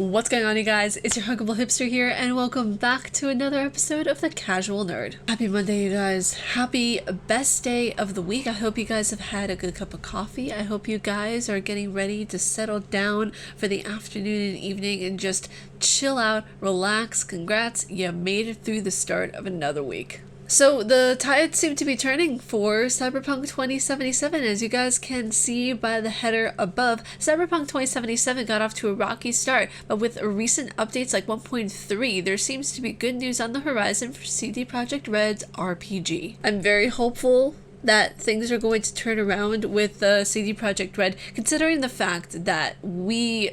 What's going on, you guys? It's your huggable hipster here, and welcome back to another episode of The Casual Nerd. Happy Monday, you guys. Happy best day of the week. I hope you guys have had a good cup of coffee. I hope you guys are getting ready to settle down for the afternoon and evening and just chill out, relax. Congrats, you made it through the start of another week. So the tides seem to be turning for Cyberpunk 2077. As you guys can see by the header above, Cyberpunk 2077 got off to a rocky start, but with recent updates like 1.3, there seems to be good news on the horizon for CD Projekt Red's RPG. I'm very hopeful that things are going to turn around with CD Projekt Red, considering the fact that we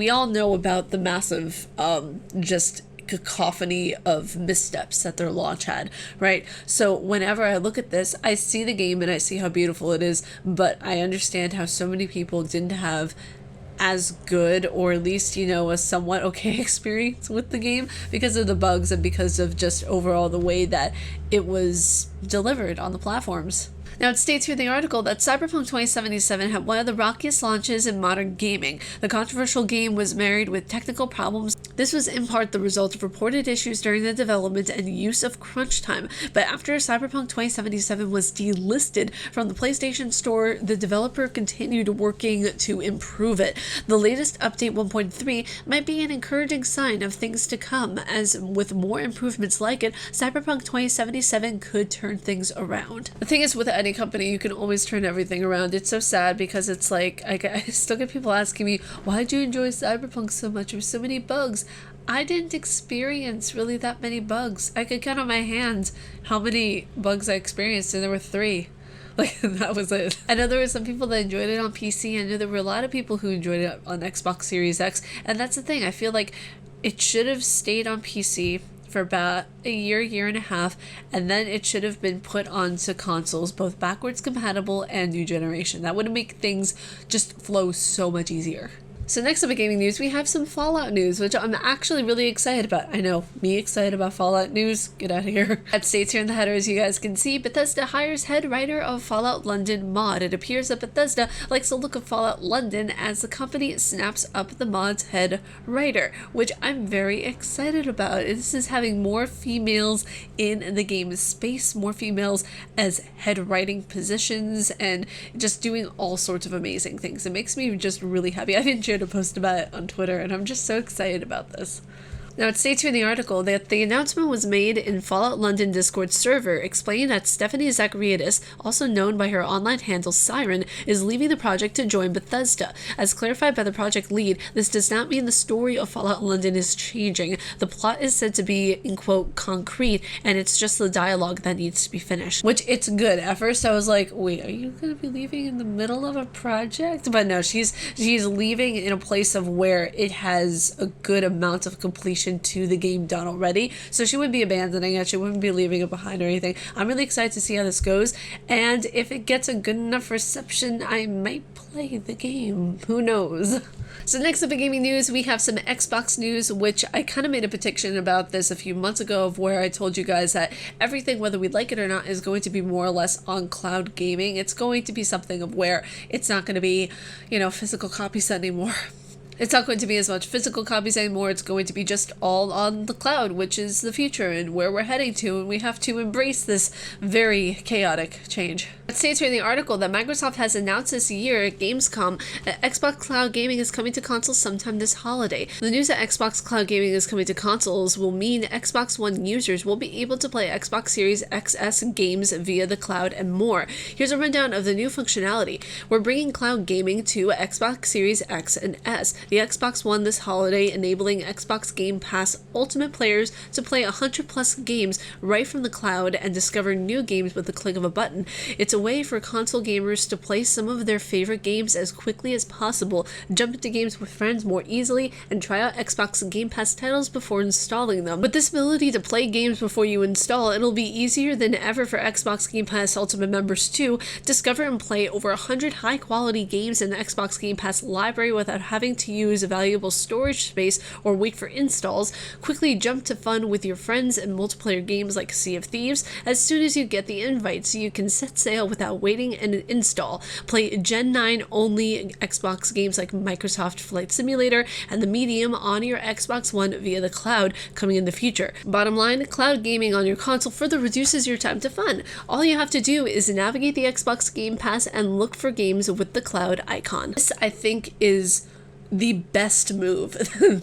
all know about the massive just cacophony of missteps that their launch had, right? So whenever I look at this, I see the game and I see how beautiful it is, but I understand how so many people didn't have as good, or at least, a somewhat okay experience with the game because of the bugs and because of just overall the way that it was delivered on the platforms. Now, it states here in the article that Cyberpunk 2077 had one of the rockiest launches in modern gaming. The controversial game was marred with technical problems. This was in part the result of reported issues during the development and use of crunch time. But after Cyberpunk 2077 was delisted from the PlayStation Store, the developer continued working to improve it. The latest update 1.3 might be an encouraging sign of things to come, as with more improvements like it, Cyberpunk 2077 could turn things around. The thing is, with any company, you can always turn everything around. It's so sad because it's like, I still get people asking me, why do you enjoy Cyberpunk so much? There's so many bugs. I didn't experience really that many bugs. I could count on my hands how many bugs I experienced, and there were 3. Like, that was it. I know there were some people that enjoyed it on PC. I know there were a lot of people who enjoyed it on Xbox Series X, and that's the thing. I feel like it should have stayed on PC for about a year and a half, and then it should have been put onto consoles, both backwards compatible and new generation. That would make things just flow so much easier. So next up in gaming news, we have some Fallout news, which I'm actually really excited about. I know, me excited about Fallout news? Get out of here. It states here in the header, as you guys can see, Bethesda hires head writer of Fallout London mod. It appears that Bethesda likes the look of Fallout London as the company snaps up the mod's head writer, which I'm very excited about. This is having more females in the game space, more females as head writing positions, and just doing all sorts of amazing things. It makes me just really happy. I've enjoyed to post about it on Twitter, and I'm just so excited about this. Now, it states here in the article that the announcement was made in Fallout London Discord server, explaining that Stephanie Zachariadis, also known by her online handle Siren, is leaving the project to join Bethesda. As clarified by the project lead, this does not mean the story of Fallout London is changing. The plot is said to be, in quote, concrete, and it's just the dialogue that needs to be finished. Which, it's good. At first I was like, wait, are you gonna be leaving in the middle of a project? But no, she's leaving in a place of where it has a good amount of completion to the game done already, so she wouldn't be abandoning it, she wouldn't be leaving it behind or anything. I'm really excited to see how this goes, and if it gets a good enough reception, I might play the game. Who knows? So next up in gaming news, we have some Xbox news, which I kind of made a prediction about this a few months ago, of where I told you guys that everything, whether we like it or not, is going to be more or less on cloud gaming. It's going to be something of where it's not going to be, physical copies anymore. It's not going to be as much physical copies anymore. It's going to be just all on the cloud, which is the future and where we're heading to, and we have to embrace this very chaotic change. It states here in the article that Microsoft has announced this year at Gamescom that Xbox Cloud Gaming is coming to consoles sometime this holiday. The news that Xbox Cloud Gaming is coming to consoles will mean Xbox One users will be able to play Xbox Series XS games via the cloud and more. Here's a rundown of the new functionality. We're bringing cloud gaming to Xbox Series X and S, the Xbox One this holiday, enabling Xbox Game Pass Ultimate players to play 100 plus games right from the cloud and discover new games with the click of a button. It's a way for console gamers to play some of their favorite games as quickly as possible, jump into games with friends more easily, and try out Xbox Game Pass titles before installing them. With this ability to play games before you install, it'll be easier than ever for Xbox Game Pass Ultimate members to discover and play over 100 high-quality games in the Xbox Game Pass library without having to use valuable storage space or wait for installs, quickly jump to fun with your friends in multiplayer games like Sea of Thieves as soon as you get the invite, so you can set sail without waiting and install. Play Gen 9 only Xbox games like Microsoft Flight Simulator and the Medium on your Xbox One via the cloud coming in the future. Bottom line, cloud gaming on your console further reduces your time to fun. All you have to do is navigate the Xbox Game Pass and look for games with the cloud icon. This, I think, is the best move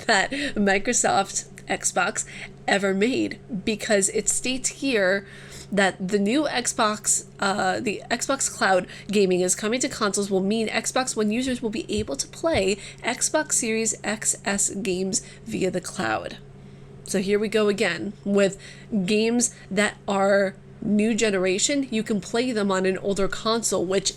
that Microsoft Xbox ever made, because it states here that the new Xbox, the Xbox Cloud gaming is coming to consoles will mean Xbox One users will be able to play Xbox Series XS games via the cloud. So here we go again with games that are new generation. You can play them on an older console, which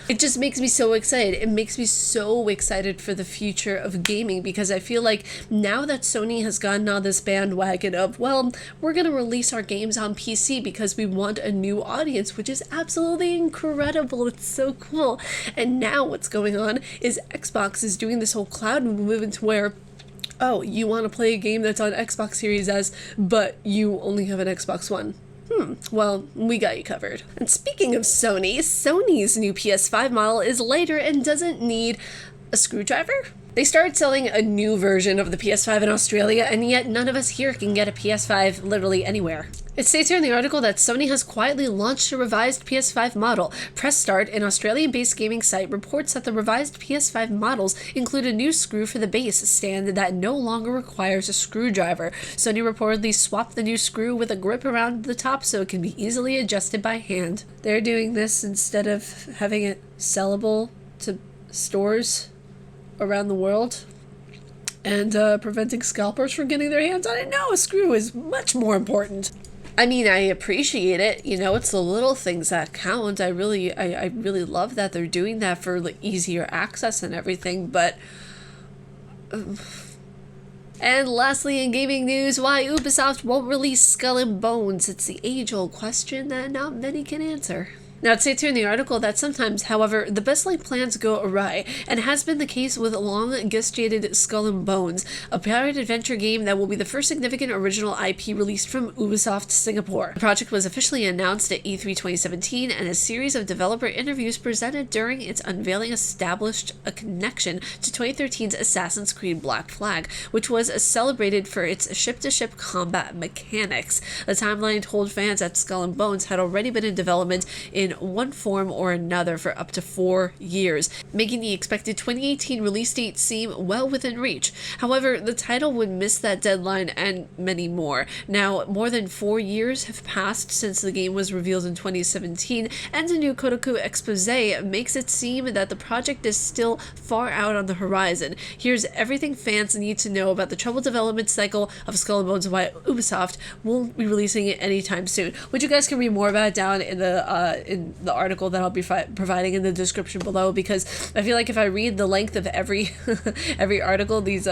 it just makes me so excited. It makes me so excited for the future of gaming, because I feel like now that Sony has gotten on this bandwagon of, well, we're going to release our games on PC because we want a new audience, which is absolutely incredible. It's so cool. And now what's going on is Xbox is doing this whole cloud movement to where, oh, you want to play a game that's on Xbox Series S, but you only have an Xbox One. Well, we got you covered. And speaking of Sony, Sony's new PS5 model is lighter and doesn't need a screwdriver. They started selling a new version of the PS5 in Australia, and yet none of us here can get a PS5 literally anywhere. It states here in the article that Sony has quietly launched a revised PS5 model. Press Start, an Australian-based gaming site, reports that the revised PS5 models include a new screw for the base stand that no longer requires a screwdriver. Sony reportedly swapped the new screw with a grip around the top so it can be easily adjusted by hand. They're doing this instead of having it sellable to stores around the world and preventing scalpers from getting their hands on it. No, a screw is much more important. I mean, I appreciate it. You know, it's the little things that count. I really love that they're doing that for like easier access and everything. But and lastly, in gaming news, why Ubisoft won't release Skull and Bones. It's the age-old question that not many can answer. Now, it states here in the article that sometimes, however, the best laid plans go awry, and has been the case with long-gestated Skull and Bones, a pirate adventure game that will be the first significant original IP released from Ubisoft Singapore. The project was officially announced at E3 2017, and a series of developer interviews presented during its unveiling established a connection to 2013's Assassin's Creed Black Flag, which was celebrated for its ship-to-ship combat mechanics. The timeline told fans that Skull and Bones had already been in development in one form or another for up to 4 years, making the expected 2018 release date seem well within reach. However, the title would miss that deadline and many more. Now, more than 4 years have passed since the game was revealed in 2017, and a new Kotaku expose makes it seem that the project is still far out on the horizon. Here's everything fans need to know about the troubled development cycle of Skull and Bones and why Ubisoft won't be releasing it anytime soon, which you guys can read more about down in the article that I'll be providing in the description below, because I feel like if I read the length of every every article, these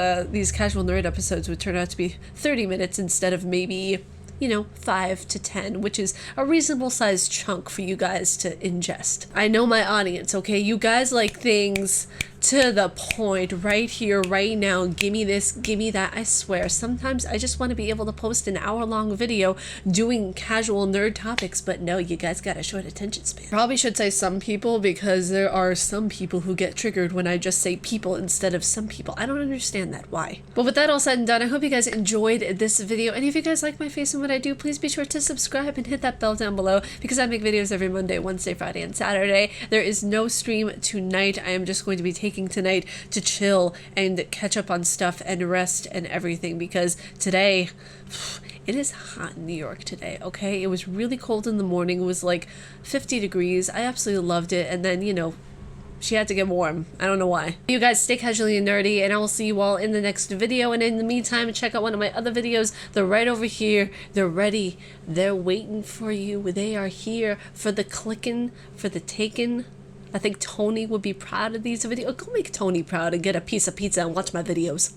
casual nerd episodes would turn out to be 30 minutes instead of maybe, you know, 5 to 10, which is a reasonable sized chunk for you guys to ingest. I know my audience, okay? You guys like things to the point, right here, right now. Gimme this, gimme that. I swear, sometimes I just want to be able to post an hour-long video doing casual nerd topics, but no, you guys got a short attention span. Probably should say some people, because there are some people who get triggered when I just say people instead of some people. I don't understand that. Why? But with that all said and done, I hope you guys enjoyed this video, and if you guys like my face and what I do, please be sure to subscribe and hit that bell down below, because I make videos every Monday, Wednesday, Friday, and Saturday. There is no stream tonight. I am just going to be taking tonight to chill and catch up on stuff and rest and everything, because today it is hot in New York today, okay? It was really cold in the morning. It was like 50 degrees. I absolutely loved it, and then, you know, she had to get warm. I don't know why. You guys stay casually and nerdy, and I will see you all in the next video. And in the meantime, check out one of my other videos. They're right over here. They're ready. They're waiting for you. They are here for the clicking, for the taking. I think Tony would be proud of these videos. Go make Tony proud and get a piece of pizza and watch my videos.